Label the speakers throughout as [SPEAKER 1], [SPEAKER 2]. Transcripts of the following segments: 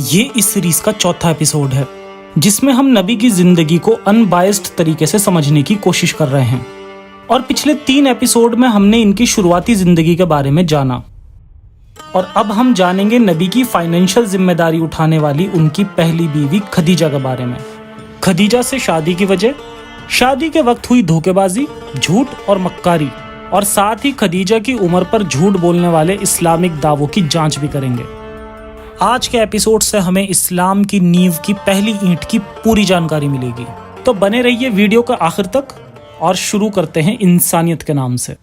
[SPEAKER 1] یہ اس سیریز کا چوتھا ایپیسوڈ ہے جس میں ہم نبی کی زندگی کو انبائسڈ طریقے سے سمجھنے کی کوشش کر رہے ہیں، اور پچھلے 3 ایپیسوڈ میں ہم نے ان کی شروعاتی زندگی کے بارے میں جانا، اور اب ہم جانیں گے نبی کی فائنینشل ذمہ داری اٹھانے والی ان کی پہلی بیوی خدیجہ کے بارے میں۔ خدیجہ سے شادی کی وجہ، شادی کے وقت ہوئی دھوکے بازی، جھوٹ اور مکاری، اور ساتھ ہی خدیجہ کی عمر پر جھوٹ بولنے والے اسلامک دعووں کی جانچ بھی کریں گے۔ آج کے ایپیسوڈ سے ہمیں اسلام کی نیو کی پہلی اینٹ کی پوری جانکاری ملے گی، تو بنے رہیے ویڈیو کا آخر تک، اور شروع کرتے ہیں انسانیت کے نام سے۔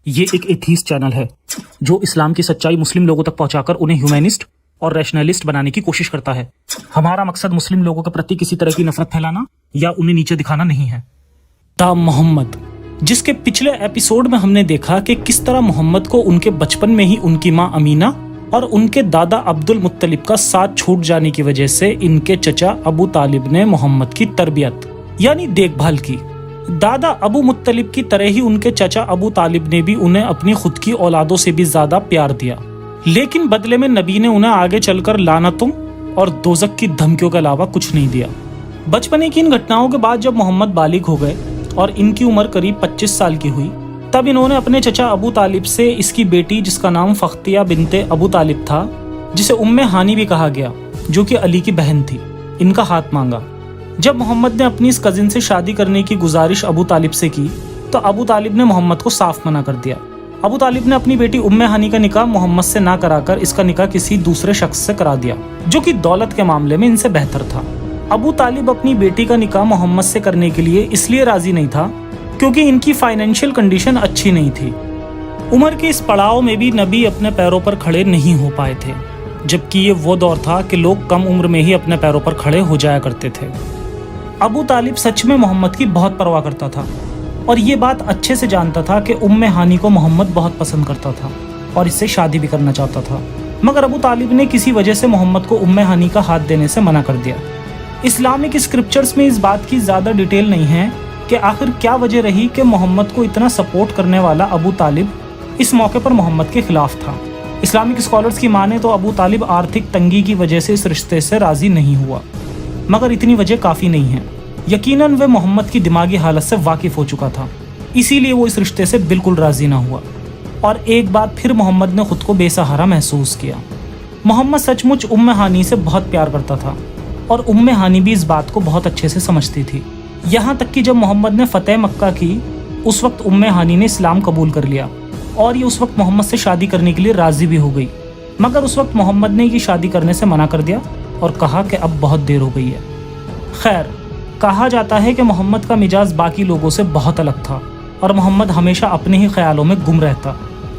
[SPEAKER 1] یہ ایک ایتھیسٹ چینل ہے جو اسلام کی سچائی مسلم لوگوں تک پہنچا کر انہیں ہیومینسٹ اور ریشنلسٹ بنانے کی کوشش کرتا ہے۔ ہمارا مقصد مسلم لوگوں کے پرتی کسی طرح کی نفرت پھیلانا یا انہیں نیچے دکھانا نہیں ہے۔ تا محمد، جس کے پچھلے ایپیسوڈ میں ہم نے دیکھا کہ کس طرح محمد کو ان کے بچپن میں ہی ان کی ماں امینہ اور ان کے دادا عبد المطلب کا ساتھ چھوٹ جانے کی وجہ سے ان کے چچا ابو طالب نے محمد کی تربیت یعنی دیکھ بھال کی۔ دادا ابو مطلب کی طرح ہی ان کے چچا ابو طالب نے بھی انہیں اپنی خود کی اولادوں سے بھی زیادہ پیار دیا، لیکن بدلے میں نبی نے انہیں آگے چل کر لعنتوں اور دوزخ کی دھمکیوں کے علاوہ کچھ نہیں دیا۔ بچپنے کی ان گھٹناؤں کے بعد جب محمد بالغ ہو گئے اور ان کی عمر قریب 25 سال کی ہوئی، تب انہوں نے اپنے چچا ابو طالب سے اس کی بیٹی جس کا نام فختیہ بنت ابو طالب تھا، جسے ہانی بھی کہا گیا، جو کہ علی کی بہن تھی، ان کا ہاتھ مانگا۔ جب محمد نے اپنی اس کزن سے شادی کرنے کی گزارش ابو طالب سے کی تو ابو طالب نے محمد کو صاف منع کر دیا۔ ابو طالب نے اپنی بیٹی ہانی کا نکاح محمد سے نہ کرا کر اس کا نکاح کسی دوسرے شخص سے کرا دیا، جو کہ دولت کے معاملے میں ان سے بہتر تھا۔ ابو طالب اپنی بیٹی کا نکاح محمد سے کرنے کے لیے اس لیے راضی نہیں تھا کیونکہ ان کی فائنینشیل کنڈیشن اچھی نہیں تھی۔ عمر کے اس پڑاؤ میں بھی نبی اپنے پیروں پر کھڑے نہیں ہو پائے تھے، جبکہ یہ وہ دور تھا کہ لوگ کم عمر میں ہی اپنے پیروں پر کھڑے ہو جایا کرتے تھے۔ ابو طالب سچ میں محمد کی بہت پرواہ کرتا تھا اور یہ بات اچھے سے جانتا تھا کہ ہانی کو محمد بہت پسند کرتا تھا اور اس سے شادی بھی کرنا چاہتا تھا، مگر ابو طالب نے کسی وجہ سے محمد کو ہانی کا ہاتھ دینے سے منع کر دیا۔ اسلامک اسکرپچرز میں اس بات کی زیادہ ڈیٹیل نہیں ہے کہ آخر کیا وجہ رہی کہ محمد کو اتنا سپورٹ کرنے والا ابو طالب اس موقع پر محمد کے خلاف تھا۔ اسلامک اسکالرز کی مانے تو ابو طالب آرتھک تنگی کی وجہ سے اس رشتے سے راضی نہیں ہوا، مگر اتنی وجہ کافی نہیں ہے۔ یقیناً وہ محمد کی دماغی حالت سے واقف ہو چکا تھا، اسی لیے وہ اس رشتے سے بالکل راضی نہ ہوا، اور ایک بار پھر محمد نے خود کو بے سہارا محسوس کیا۔ محمد سچ مچ ہانی سے بہت پیار کرتا تھا، اور ہانی بھی اس بات کو بہت اچھے سے سمجھتی تھی، یہاں تک کہ جب محمد نے فتح مکہ کی اس وقت ہانی نے اسلام قبول کر لیا، اور یہ اس وقت محمد سے شادی کرنے کے لیے راضی بھی ہو گئی، مگر اس وقت محمد نے یہ شادی کرنے سے منع کر دیا اور کہا کہ اب بہت دیر ہو گئی ہے۔ خیر، کہا جاتا ہے کہ محمد کا مزاج باقی لوگوں سے بہت الگ تھا، اور محمد ہمیشہ اپنے ہی خیالوں میں گم رہتا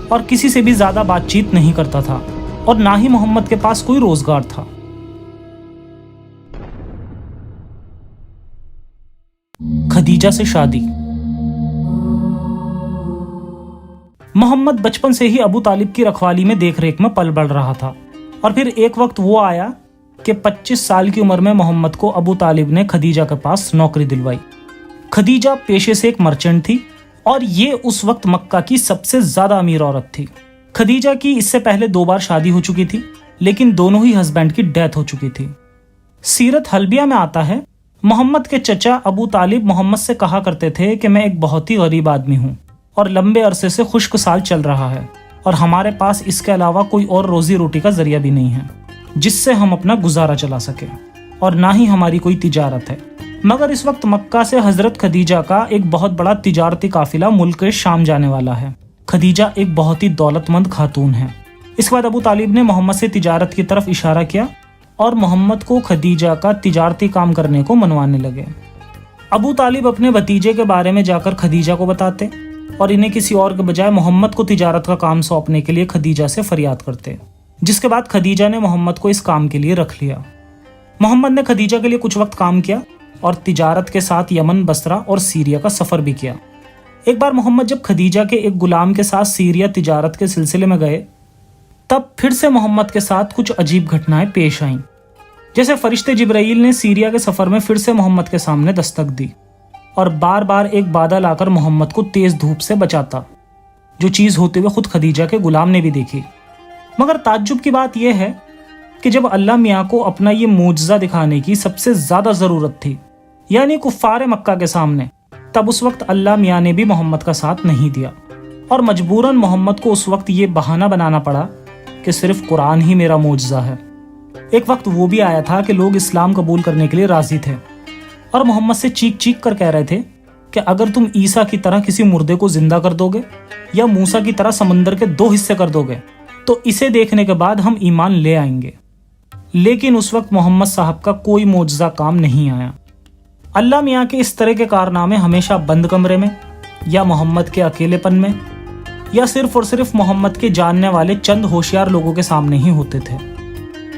[SPEAKER 1] اور کسی سے بھی زیادہ بات چیت نہیں کرتا تھا، اور نہ ہی محمد کے پاس کوئی روزگار تھا۔ خدیجہ سے شادی۔ محمد بچپن سے ہی ابو طالب کی رکھوالی میں دیکھ ریکھ میں پل بڑھ رہا تھا، اور پھر ایک وقت وہ آیا کہ 25 سال کی عمر میں محمد کو ابو طالب نے خدیجہ کے پاس نوکری دلوائی۔ خدیجہ پیشے سے ایک مرچنٹ تھی، اور یہ اس وقت مکہ کی سب سے زیادہ امیر عورت تھی۔ خدیجہ کی اس سے پہلے 2 بار شادی ہو چکی تھی، لیکن دونوں ہی ہسبینڈ کی ڈیتھ ہو چکی تھی۔ سیرت حلبیہ میں آتا ہے، محمد کے چچا ابو طالب محمد سے کہا کرتے تھے کہ میں ایک بہت ہی غریب آدمی ہوں اور لمبے عرصے سے خشک سال چل رہا ہے، اور ہمارے پاس اس کے علاوہ کوئی اور روزی روٹی کا ذریعہ بھی نہیں ہے جس سے ہم اپنا گزارا چلا سکیں، اور نہ ہی ہماری کوئی تجارت ہے۔ مگر اس وقت مکہ سے حضرت خدیجہ کا ایک بہت بڑا تجارتی قافلہ ملک شام جانے والا ہے۔ خدیجہ ایک بہت ہی دولت مند خاتون ہے۔ اس کے بعد ابو طالب نے محمد سے تجارت کی طرف اشارہ کیا، اور محمد کو خدیجہ کا تجارتی کام کرنے کو منوانے لگے۔ ابو طالب اپنے بھتیجے کے بارے میں جا کر خدیجہ کو بتاتے، اور انہیں کسی اور کے بجائے محمد کو تجارت کا کام سونپنے کے لیے خدیجہ سے فریاد کرتے، جس کے بعد خدیجہ نے محمد کو اس کام کے لیے رکھ لیا۔ محمد نے خدیجہ کے لیے کچھ وقت کام کیا اور تجارت کے ساتھ یمن، بصرہ اور سیریا کا سفر بھی کیا۔ ایک بار محمد جب خدیجہ کے ایک غلام کے ساتھ سیریا تجارت کے سلسلے میں گئے، تب پھر سے محمد کے ساتھ کچھ عجیب گھٹنائیں پیش آئیں۔ جیسے فرشتے جبرائیل نے سیریا کے سفر میں پھر سے محمد کے سامنے دستک دی اور بار بار ایک بادل آ کر محمد کو تیز دھوپ سے بچاتا، جو چیز ہوتے ہوئے خود خدیجہ کے غلام نے بھی دیکھی۔ مگر تعجب کی بات یہ ہے کہ جب اللہ میاں کو اپنا یہ معجزہ دکھانے کی سب سے زیادہ ضرورت تھی، یعنی کفار مکہ کے سامنے، تب اس وقت اللہ میاں نے بھی محمد کا ساتھ نہیں دیا اور مجبوراً محمد کو اس وقت یہ بہانہ بنانا پڑا کہ صرف قرآن ہی میرا معجزہ ہے۔ ایک وقت وہ بھی آیا تھا کہ لوگ اسلام قبول کرنے کے لیے راضی تھے اور محمد سے چیخ چیخ کر کہہ رہے تھے کہ اگر تم عیسیٰ کی طرح کسی مردے کو زندہ کر دو گے یا موسیٰ کی طرح سمندر کے 2 حصے کر دو گے تو اسے دیکھنے کے بعد ہم ایمان لے آئیں گے۔ لیکن اس وقت محمد صاحب کا کوئی معجزہ کام نہیں آیا۔ اللہ میاں کے اس طرح کے کارنامے ہمیشہ بند کمرے میں یا محمد کے اکیلے پن میں یا صرف اور صرف محمد کے جاننے والے چند ہوشیار لوگوں کے سامنے ہی ہوتے تھے۔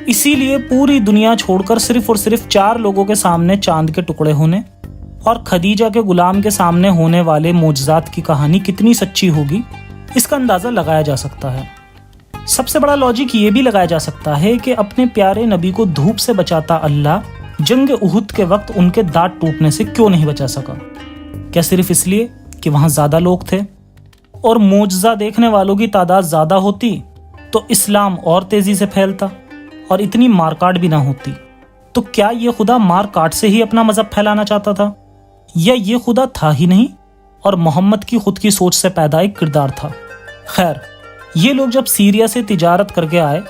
[SPEAKER 1] اسی لیے پوری دنیا چھوڑ کر صرف اور صرف 4 لوگوں کے سامنے چاند کے ٹکڑے ہونے اور خدیجہ کے غلام کے سامنے ہونے والے معجزات کی کہانی کتنی سچی ہوگی، اس کا اندازہ لگایا جا سکتا ہے۔ سب سے بڑا لاجک یہ بھی لگایا جا سکتا ہے کہ اپنے پیارے نبی کو دھوپ سے بچاتا اللہ جنگ احد کے وقت ان کے دانت ٹوٹنے سے کیوں نہیں بچا سکا؟ کیا صرف اس لیے کہ وہاں زیادہ لوگ تھے اور معجزہ دیکھنے والوں کی تعداد زیادہ ہوتی تو اسلام اور تیزی سے پھیلتا اور اتنی مار کاٹ بھی نہ ہوتی؟ تو کیا یہ خدا مار کاٹ سے ہی اپنا مذہب پھیلانا چاہتا تھا، یا یہ خدا تھا ہی نہیں اور محمد کی خود کی سوچ سے پیدا ایک کردار تھا؟ خیر، یہ لوگ جب سیریا سے تجارت کر کے آئے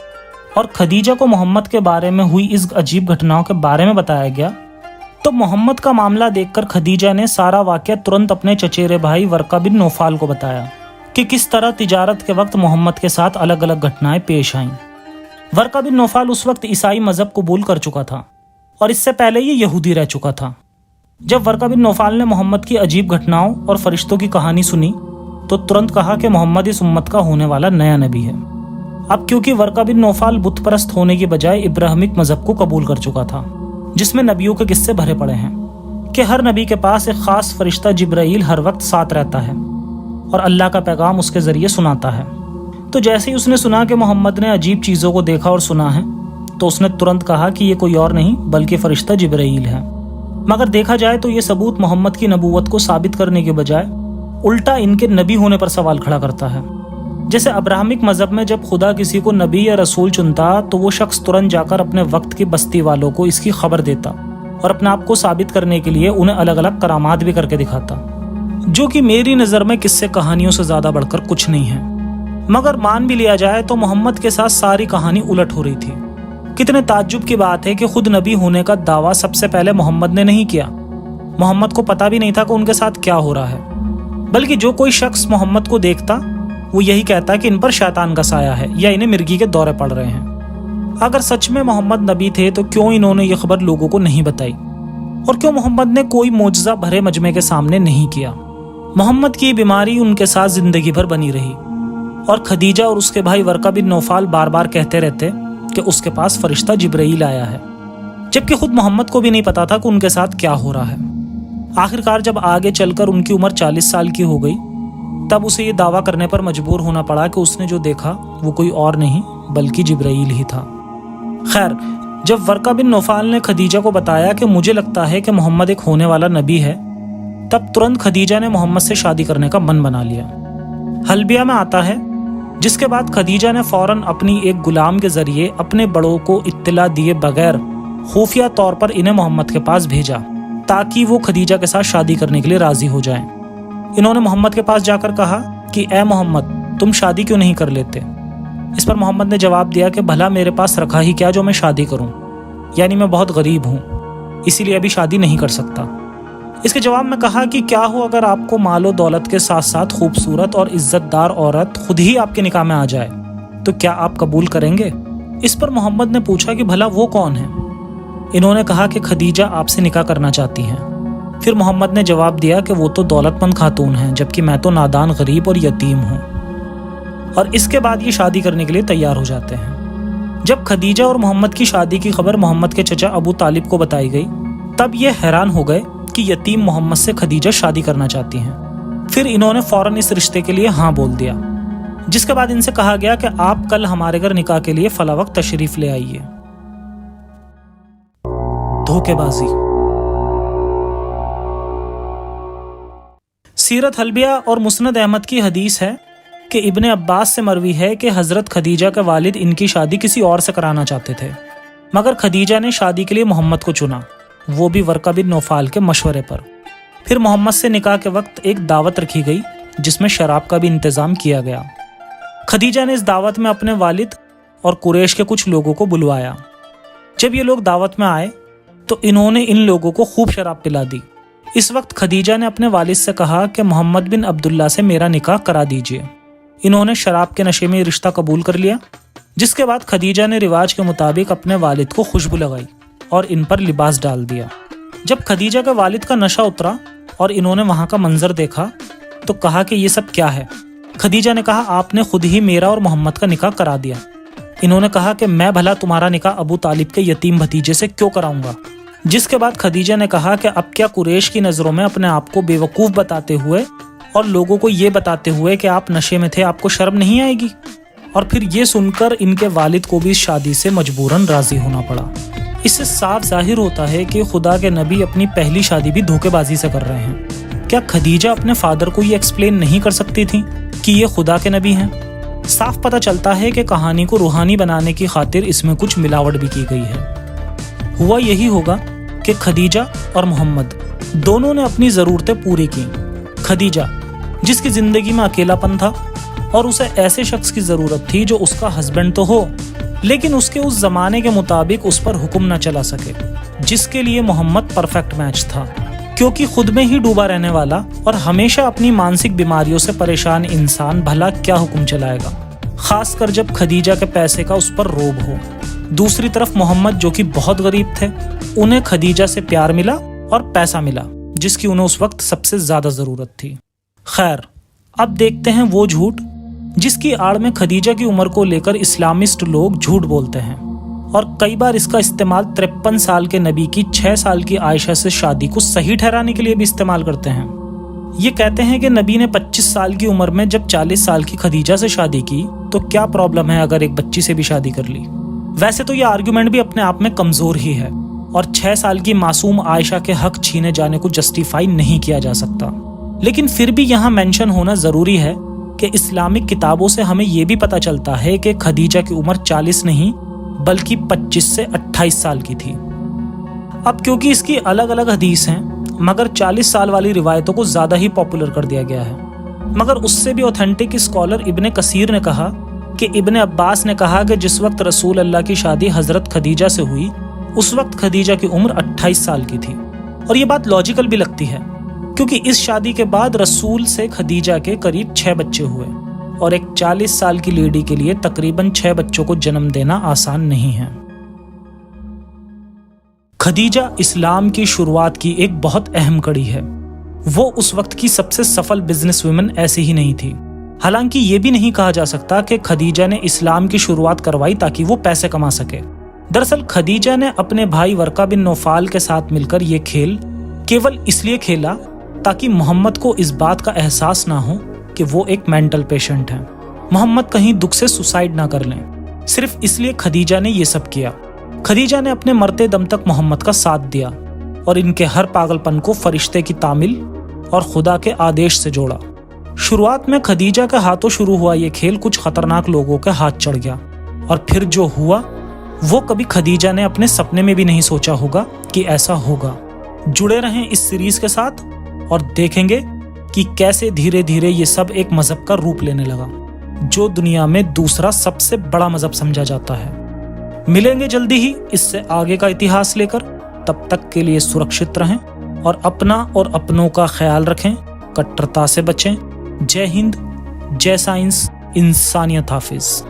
[SPEAKER 1] اور خدیجہ کو محمد کے بارے میں ہوئی اس عجیب گھٹناؤں کے بارے میں بتایا گیا تو محمد کا معاملہ دیکھ کر خدیجہ نے سارا واقعہ ترنت اپنے چچیرے بھائی ورقہ بن نوفال کو بتایا کہ کس طرح تجارت کے وقت محمد کے ساتھ الگ الگ گھٹنائیں پیش آئیں۔ ورقہ بن نوفال اس وقت عیسائی مذہب قبول کر چکا تھا اور اس سے پہلے یہ یہودی رہ چکا تھا۔ جب ورقہ بن نوفال نے محمد کی عجیب گھٹناؤں اور فرشتوں کی کہانی سنی تو ترنت کہا کہ محمد اس امت کا ہونے والا نیا نبی ہے۔ اب کیونکہ ورقہ بن نوفال بت پرست ہونے کی بجائے ابراہیمک مذہب کو قبول کر چکا تھا، جس میں نبیوں کے قصے بھرے پڑے ہیں کہ ہر نبی کے پاس ایک خاص فرشتہ جبرائیل ہر وقت ساتھ رہتا ہے اور اللہ کا پیغام اس کے ذریعے سناتا ہے۔ تو جیسے ہی اس نے سنا کہ محمد نے عجیب چیزوں کو دیکھا اور سنا ہے تو اس نے ترنت کہا کہ یہ کوئی اور نہیں بلکہ فرشتہ جبرائیل ہے۔ مگر دیکھا جائے تو یہ ثبوت محمد کی نبوت کو ثابت کرنے کے بجائے الٹا ان کے نبی ہونے پر سوال کھڑا کرتا ہے۔ جیسے ابراہمک مذہب میں جب خدا کسی کو نبی یا رسول چنتا تو وہ شخص ترنت جا کر اپنے وقت کی بستی والوں کو اس کی خبر دیتا اور اپنے آپ کو ثابت کرنے کے لیے انہیں الگ الگ کرامات بھی کر کے دکھاتا، جو کہ میری نظر میں قصے کہانیوں سے زیادہ بڑھ کر کچھ نہیں ہے۔ مگر مان بھی لیا جائے تو محمد کے ساتھ ساری کہانی الٹ ہو رہی تھی۔ کتنے تعجب کی بات ہے کہ خود نبی ہونے کا دعویٰ سب سے پہلے محمد نے نہیں کیا۔ محمد کو پتہ بھی نہیں تھا کہ ان کے ساتھ کیا ہو رہا ہے، بلکہ جو کوئی شخص محمد کو دیکھتا وہ یہی کہتا کہ ان پر شیطان کا سایہ ہے یا انہیں مرگی کے دورے پڑ رہے ہیں۔ اگر سچ میں محمد نبی تھے تو کیوں انہوں نے یہ خبر لوگوں کو نہیں بتائی، اور کیوں محمد نے کوئی معجزہ بھرے مجمع کے سامنے نہیں کیا؟ محمد کی بیماری ان کے ساتھ زندگی بھر بنی رہی اور خدیجہ اور اس کے بھائی ورقہ بن نوفال بار بار کہتے رہتے کہ اس کے پاس فرشتہ جبرائیل آیا ہے، جبکہ خود محمد کو بھی نہیں پتا تھا کہ ان کے ساتھ کیا ہو رہا ہے۔ آخرکار جب آگے چل کر ان کی عمر 40 سال کی ہو گئی تب اسے یہ دعویٰ کرنے پر مجبور ہونا پڑا کہ اس نے جو دیکھا وہ کوئی اور نہیں بلکہ جبرائیل ہی تھا۔ خیر، جب ورقہ بن نوفال نے خدیجہ کو بتایا کہ مجھے لگتا ہے کہ محمد ایک ہونے والا نبی ہے، تب ترنت خدیجہ نے محمد سے شادی کرنے کا من بنا لیا۔ حلبیہ میں آتا ہے، جس کے بعد خدیجہ نے فوراً اپنی ایک غلام کے ذریعے اپنے بڑوں کو اطلاع دیے بغیر خفیہ طور پر انہیں محمد کے پاس بھیجا تاکہ وہ خدیجہ کے ساتھ شادی کرنے کے لیے راضی ہو جائیں۔ انہوں نے محمد کے پاس جا کر کہا کہ اے محمد، تم شادی کیوں نہیں کر لیتے؟ اس پر محمد نے جواب دیا کہ بھلا میرے پاس رکھا ہی کیا جو میں شادی کروں، یعنی میں بہت غریب ہوں، اسی لیے ابھی شادی نہیں کر سکتا۔ اس کے جواب میں کہا کہ کیا ہو اگر آپ کو مال و دولت کے ساتھ ساتھ خوبصورت اور عزت دار عورت خود ہی آپ کے نکاح میں آ جائے تو کیا آپ قبول کریں گے؟ اس پر محمد نے پوچھا کہ بھلا وہ کون ہے؟ انہوں نے کہا کہ خدیجہ آپ سے نکاح کرنا چاہتی ہیں۔ پھر محمد نے جواب دیا کہ وہ تو دولت مند خاتون ہیں جبکہ میں تو نادان غریب اور یتیم ہوں، اور اس کے بعد یہ شادی کرنے کے لیے تیار ہو جاتے ہیں۔ جب خدیجہ اور محمد کی شادی کی خبر محمد کے چچا ابو طالب کو بتائی گئی تب یہ حیران ہو گئے کہ یتیم محمد سے خدیجہ شادی کرنا چاہتی ہیں۔ پھر انہوں نے فوراً اس رشتے کے لیے ہاں بول دیا، جس کے بعد ان سے کہا گیا کہ آپ کل ہمارے گھر نکاح کے لیے فلاں وقت تشریف لے آئیے۔ دھوکے بازی۔ سیرت حلبیہ اور مسند احمد کی حدیث ہے کہ ابن عباس سے مروی ہے کہ حضرت خدیجہ کے والد ان کی شادی کسی اور سے کرانا چاہتے تھے، مگر خدیجہ نے شادی کے لیے محمد کو چنا، وہ بھی ورقہ بن نوفال کے مشورے پر۔ پھر محمد سے نکاح کے وقت ایک دعوت رکھی گئی جس میں شراب کا بھی انتظام کیا گیا۔ خدیجہ نے اس دعوت میں اپنے والد اور قریش کے کچھ لوگوں کو بلوایا۔ جب یہ لوگ دعوت میں آئے تو انہوں نے ان لوگوں کو خوب شراب پلا دی۔ اس وقت خدیجہ نے اپنے والد سے کہا کہ محمد بن عبداللہ سے میرا نکاح کرا دیجیے۔ انہوں نے شراب کے نشے میں رشتہ قبول کر لیا، جس کے بعد خدیجہ نے رواج کے مطابق اپنے والد کو خوشبو لگائی اور ان پر لباس ڈال دیا۔ جب خدیجہ کے والد کا نشہ اترا اور انہوں نے وہاں کا منظر دیکھا تو کہا کہ یہ سب کیا ہے؟ خدیجہ نے کہا آپ نے خود ہی میرا اور محمد کا نکاح کرا دیا۔ انہوں نے کہا کہ میں بھلا تمہارا نکاح ابو طالب کے یتیم بھتیجے سے کیوں کراؤں گا؟ جس کے بعد خدیجہ نے کہا کہ اب کیا قریش کی نظروں میں اپنے آپ کو بے وقوف بتاتے ہوئے اور لوگوں کو یہ بتاتے ہوئے کہ آپ نشے میں تھے آپ کو شرم نہیں آئے گی؟ اور پھر یہ سن کر ان کے والد کو بھی اس شادی سے مجبوراً راضی ہونا پڑا۔ اس سے صاف ظاہر ہوتا ہے کہ خدا کے نبی اپنی پہلی شادی بھی دھوکے بازی سے کر رہے ہیں۔ کیا خدیجہ اپنے فادر کو یہ ایکسپلین نہیں کر سکتی تھی کہ یہ خدا کے نبی ہیں؟ صاف پتہ چلتا ہے کہ کہانی کو روحانی بنانے کی خاطر اس میں کچھ ملاوٹ بھی کی گئی ہے۔ ہوا یہی ہوگا کہ خدیجہ اور محمد دونوں نے اپنی ضرورتیں پوری کی۔ خدیجہ جس کی زندگی میں اکیلا پن تھا اور اسے ایسے شخص کی ضرورت تھی جو اس کا ہسبینڈ تو ہو لیکن اس کے اس زمانے کے مطابق اس پر حکم نہ چلا سکے، جس کے لیے محمد پرفیکٹ میچ تھا، کیونکہ خود میں ہی ڈوبا رہنے والا اور ہمیشہ اپنی مانسک بیماریوں سے پریشان انسان بھلا کیا حکم چلائے گا، خاص کر جب خدیجہ کے پیسے کا اس پر روب ہو۔ دوسری طرف محمد جو کہ بہت غریب تھے، انہیں خدیجہ سے پیار ملا اور پیسہ ملا جس کی انہیں اس وقت سب سے زیادہ ضرورت تھی۔ خیر، اب دیکھتے ہیں وہ جھوٹ جس کی آڑ میں خدیجہ کی عمر کو لے کر اسلامسٹ لوگ جھوٹ بولتے ہیں اور کئی بار اس کا استعمال 53 سال کے نبی کی 6 سال کی عائشہ سے شادی کو صحیح ٹھہرانے کے لیے بھی استعمال کرتے ہیں۔ یہ کہتے ہیں کہ نبی نے 25 سال کی عمر میں جب 40 سال کی خدیجہ سے شادی کی تو کیا پرابلم ہے اگر ایک بچی سے بھی شادی کر لی؟ ویسے تو یہ آرگیومنٹ بھی اپنے آپ میں کمزور ہی ہے اور 6 سال کی معصوم عائشہ کے حق چھینے جانے کو جسٹیفائی نہیں کیا جا سکتا، لیکن پھر بھی یہاں مینشن ہونا ضروری ہے کہ اسلامک کتابوں سے ہمیں یہ بھی پتہ چلتا ہے کہ خدیجہ کی عمر 40 نہیں بلکہ 25 سے 28 سال کی تھی۔ اب کیونکہ اس کی الگ الگ حدیث ہیں مگر 40 سال والی روایتوں کو زیادہ ہی پاپولر کر دیا گیا ہے، مگر اس سے بھی اوتھینٹک اسکالر ابن کثیر نے کہا کہ ابن عباس نے کہا کہ جس وقت رسول اللہ کی شادی حضرت خدیجہ سے ہوئی اس وقت خدیجہ کی عمر 28 سال کی تھی، اور یہ بات لاجیکل بھی لگتی ہے کیونکہ اس شادی کے بعد رسول سے خدیجہ کے قریب 6 بچے ہوئے اور ایک 40 سال کی لیڈی کے لیے تقریباً 6 بچوں کو جنم دینا آسان نہیں ہے۔ خدیجہ اسلام کی شروعات کی ایک بہت اہم کڑی ہے۔ وہ اس وقت کی سب سے سفل بزنس ویمن ایسی ہی نہیں تھی، حالانکہ یہ بھی نہیں کہا جا سکتا کہ خدیجہ نے اسلام کی شروعات کروائی تاکہ وہ پیسے کما سکے۔ دراصل خدیجہ نے اپنے بھائی ورقہ بن نوفال کے ساتھ مل کر یہ کھیل کیول اس لیے کھیلا تاکہ محمد کو اس بات کا احساس نہ ہو کہ وہ ایک مینٹل پیشنٹ ہے، محمد کہیں دکھ سے سوسائیڈ نہ کر لیں۔ صرف اس لیے خدیجہ نے یہ سب کیا۔ خدیجہ نے اپنے مرتے دم تک محمد کا ساتھ دیا اور ان کے ہر پاگل پن کو فرشتے کی تعمیل اور خدا کے آدیش سے جوڑا۔ شروعات میں خدیجہ کے ہاتھوں شروع ہوا یہ کھیل کچھ خطرناک لوگوں کے ہاتھ چڑھ گیا، اور پھر جو ہوا وہ کبھی خدیجہ نے اپنے سپنے میں بھی نہیں سوچا ہوگا کہ ایسا ہوگا۔ جڑے رہیں اس سیریز کے ساتھ اور دیکھیں گے کہ کیسے دھیرے دھیرے یہ سب ایک مذہب کا روپ لینے لگا جو دنیا میں دوسرا سب سے بڑا مذہب سمجھا جاتا ہے۔ ملیں گے جلدی ہی اس سے آگے کا اتہاس لے کر، تب تک کے لیے سرکشت رہیں اور اپنا اور اپنوں کا خیال رکھیں، کٹرتا سے بچیں۔ جے ہند، جے سائنس، انسانیت حافظ۔